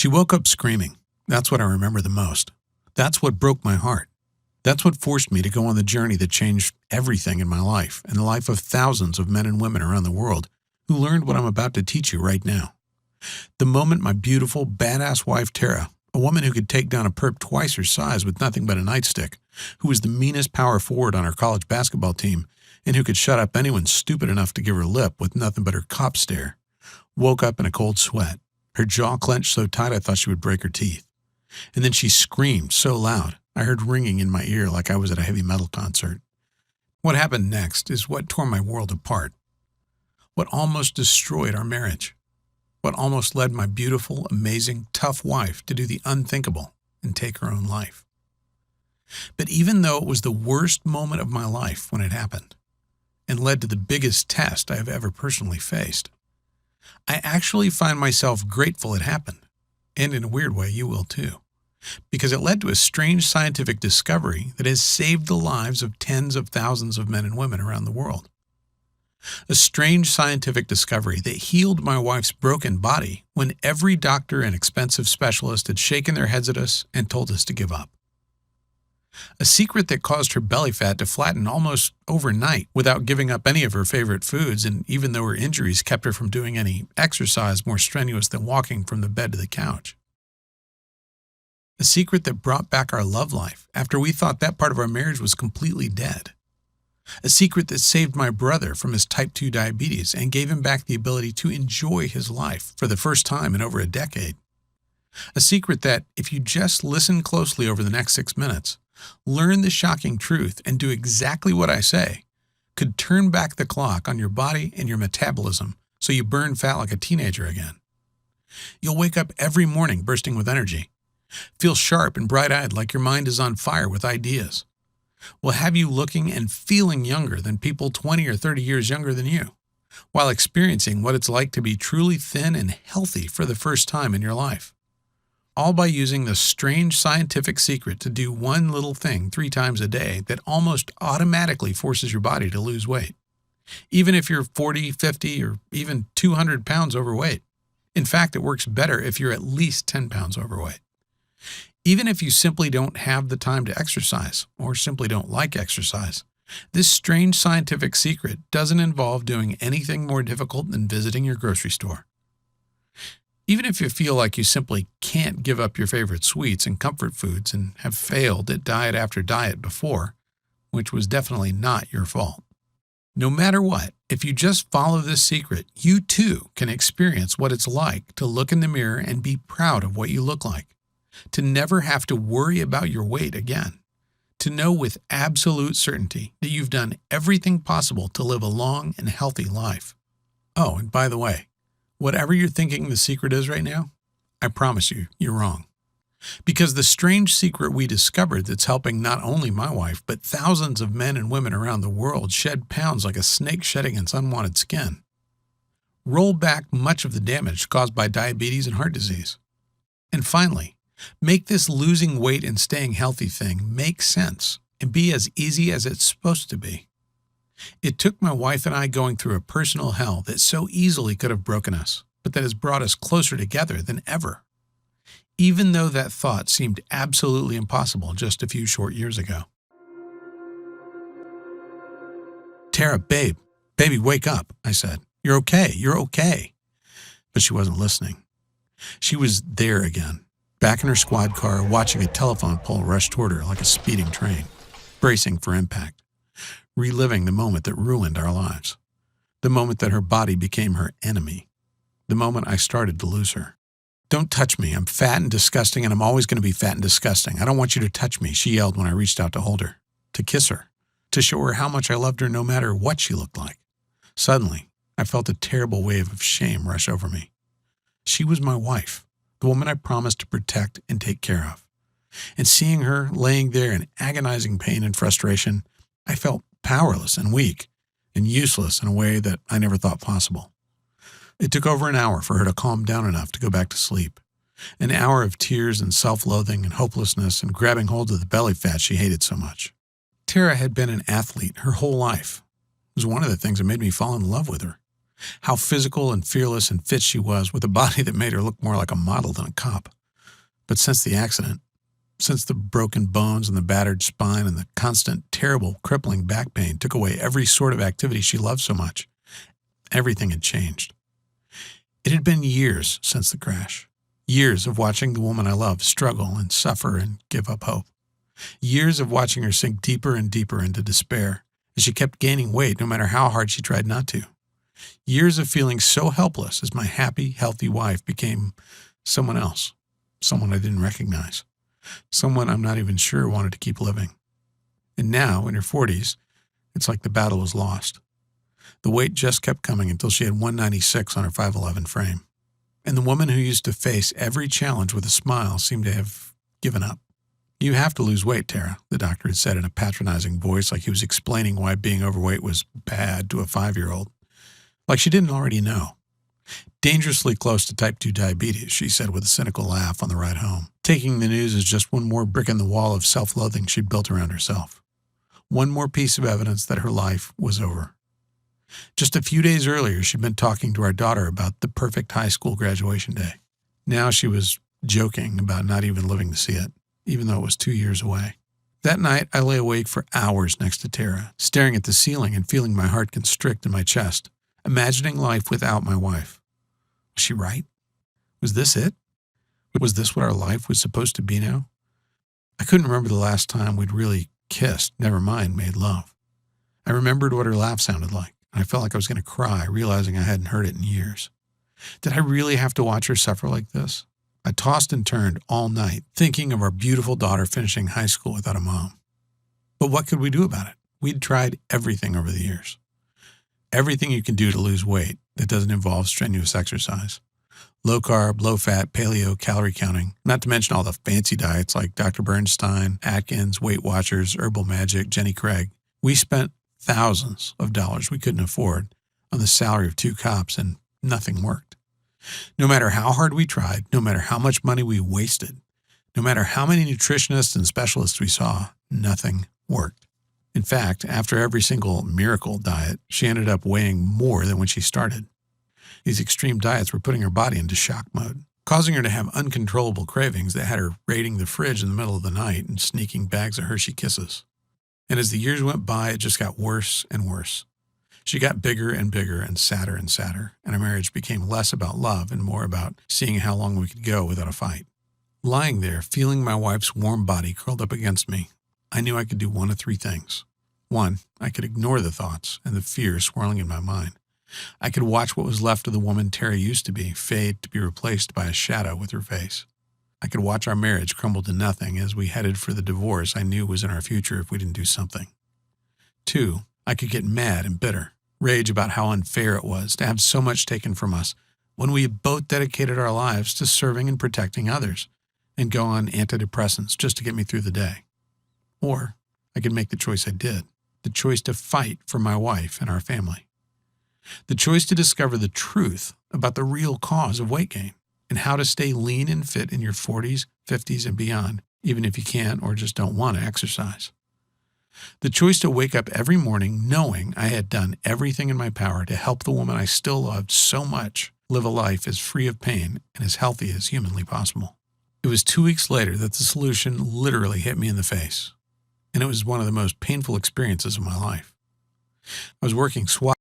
She woke up screaming. That's what I remember the most. That's what broke my heart. That's what forced me to go on the journey that changed everything in my life and the life of thousands of men and women around the world who learned what I'm about to teach you right now. The moment my beautiful, badass wife, Tara, a woman who could take down a perp twice her size with nothing but a nightstick, who was the meanest power forward on her college basketball team, and who could shut up anyone stupid enough to give her lip with nothing but her cop stare, woke up in a cold sweat, her jaw clenched so tight I thought she would break her teeth. And then she screamed so loud, I heard ringing in my ear like I was at a heavy metal concert. What happened next is what tore my world apart. What almost destroyed our marriage. What almost led my beautiful, amazing, tough wife to do the unthinkable and take her own life. But even though it was the worst moment of my life when it happened, and led to the biggest test I have ever personally faced, I actually find myself grateful it happened, and in a weird way you will too, because it led to a strange scientific discovery that has saved the lives of tens of thousands of men and women around the world. A strange scientific discovery that healed my wife's broken body when every doctor and expensive specialist had shaken their heads at us and told us to give up. A secret that caused her belly fat to flatten almost overnight without giving up any of her favorite foods, and even though her injuries kept her from doing any exercise more strenuous than walking from the bed to the couch. A secret that brought back our love life after we thought that part of our marriage was completely dead. A secret that saved my brother from his type 2 diabetes and gave him back the ability to enjoy his life for the first time in over a decade. A secret that, if you just listen closely over the next 6 minutes, learn the shocking truth and do exactly what I say, could turn back the clock on your body and your metabolism so you burn fat like a teenager again. You'll wake up every morning bursting with energy, feel sharp and bright-eyed like your mind is on fire with ideas. Will have you looking and feeling younger than people 20 or 30 years younger than you, while experiencing what it's like to be truly thin and healthy for the first time in your life. All by using the strange scientific secret to do one little thing 3 times a day that almost automatically forces your body to lose weight, even if you're 40, 50, or even 200 pounds overweight. In fact, it works better if you're at least 10 pounds overweight. Even if you simply don't have the time to exercise, or simply don't like exercise, this strange scientific secret doesn't involve doing anything more difficult than visiting your grocery store. Even if you feel like you simply can't give up your favorite sweets and comfort foods and have failed at diet after diet before, which was definitely not your fault. No matter what, if you just follow this secret, you too can experience what it's like to look in the mirror and be proud of what you look like. To never have to worry about your weight again. To know with absolute certainty that you've done everything possible to live a long and healthy life. Oh, and by the way, whatever you're thinking the secret is right now, I promise you, you're wrong. Because the strange secret we discovered that's helping not only my wife, but thousands of men and women around the world shed pounds like a snake shedding its unwanted skin. Roll back much of the damage caused by diabetes and heart disease. And finally, make this losing weight and staying healthy thing make sense and be as easy as it's supposed to be. It took my wife and I going through a personal hell that so easily could have broken us, but that has brought us closer together than ever. Even though that thought seemed absolutely impossible just a few short years ago. Tara, baby, wake up, I said. You're okay. But she wasn't listening. She was there again. Back in her squad car, watching a telephone pole rush toward her like a speeding train, bracing for impact, reliving the moment that ruined our lives, the moment that her body became her enemy, the moment I started to lose her. Don't touch me. I'm fat and disgusting, and I'm always going to be fat and disgusting. I don't want you to touch me, she yelled when I reached out to hold her, to kiss her, to show her how much I loved her no matter what she looked like. Suddenly, I felt a terrible wave of shame rush over me. She was my wife. The woman I promised to protect and take care of. And seeing her laying there in agonizing pain and frustration, I felt powerless and weak and useless in a way that I never thought possible. It took over an hour for her to calm down enough to go back to sleep. An hour of tears and self-loathing and hopelessness and grabbing hold of the belly fat she hated so much. Tara had been an athlete her whole life. It was one of the things that made me fall in love with her. how physical and fearless and fit she was with a body that made her look more like a model than a cop. But since the accident, since the broken bones and the battered spine and the constant, terrible, crippling back pain took away every sort of activity she loved so much, everything had changed. It had been years since the crash. Years of watching the woman I loved struggle and suffer and give up hope. Years of watching her sink deeper and deeper into despair as she kept gaining weight no matter how hard she tried not to. Years of feeling so helpless as my happy, healthy wife became someone else, someone I didn't recognize, someone I'm not even sure wanted to keep living. And now, in her 40s, it's like the battle was lost. The weight just kept coming until she had 196 on her 5'11" frame. And the woman who used to face every challenge with a smile seemed to have given up. "You have to lose weight, Tara," the doctor had said in a patronizing voice, like he was explaining why being overweight was bad to a 5-year-old. Like she didn't already know. "Dangerously close to type 2 diabetes," she said with a cynical laugh on the ride home, taking the news as just one more brick in the wall of self-loathing she'd built around herself. One more piece of evidence that her life was over. Just a few days earlier, she'd been talking to our daughter about the perfect high school graduation day. Now she was joking about not even living to see it, even though it was 2 years away. That night, I lay awake for hours next to Tara, staring at the ceiling and feeling my heart constrict in my chest, imagining life without my wife. Was she right? Was this it? Was this what our life was supposed to be now? I couldn't remember the last time we'd really kissed, never mind made love. I remembered what her laugh sounded like, and I felt like I was going to cry, realizing I hadn't heard it in years. Did I really have to watch her suffer like this? I tossed and turned all night, thinking of our beautiful daughter finishing high school without a mom. But what could we do about it? We'd tried everything over the years. Everything you can do to lose weight that doesn't involve strenuous exercise. Low carb, low fat, paleo, calorie counting, not to mention all the fancy diets like Dr. Bernstein, Atkins, Weight Watchers, Herbal Magic, Jenny Craig. We spent thousands of dollars we couldn't afford on the salary of 2 cops, and nothing worked. No matter how hard we tried, no matter how much money we wasted, no matter how many nutritionists and specialists we saw, nothing worked. In fact, after every single miracle diet, she ended up weighing more than when she started. These extreme diets were putting her body into shock mode, causing her to have uncontrollable cravings that had her raiding the fridge in the middle of the night and sneaking bags of Hershey Kisses. And as the years went by, it just got worse and worse. She got bigger and bigger and sadder, and our marriage became less about love and more about seeing how long we could go without a fight. Lying there, feeling my wife's warm body curled up against me, I knew I could do one of 3 things. 1, I could ignore the thoughts and the fear swirling in my mind. I could watch what was left of the woman Terry used to be fade to be replaced by a shadow with her face. I could watch our marriage crumble to nothing as we headed for the divorce I knew was in our future if we didn't do something. 2, I could get mad and bitter, rage about how unfair it was to have so much taken from us when we had both dedicated our lives to serving and protecting others, and go on antidepressants just to get me through the day. Or I could make the choice I did, the choice to fight for my wife and our family. The choice to discover the truth about the real cause of weight gain and how to stay lean and fit in your 40s, 50s, and beyond, even if you can't or just don't want to exercise. The choice to wake up every morning knowing I had done everything in my power to help the woman I still loved so much live a life as free of pain and as healthy as humanly possible. It was 2 weeks later that the solution literally hit me in the face, and it was one of the most painful experiences of my life. I was working SWAT.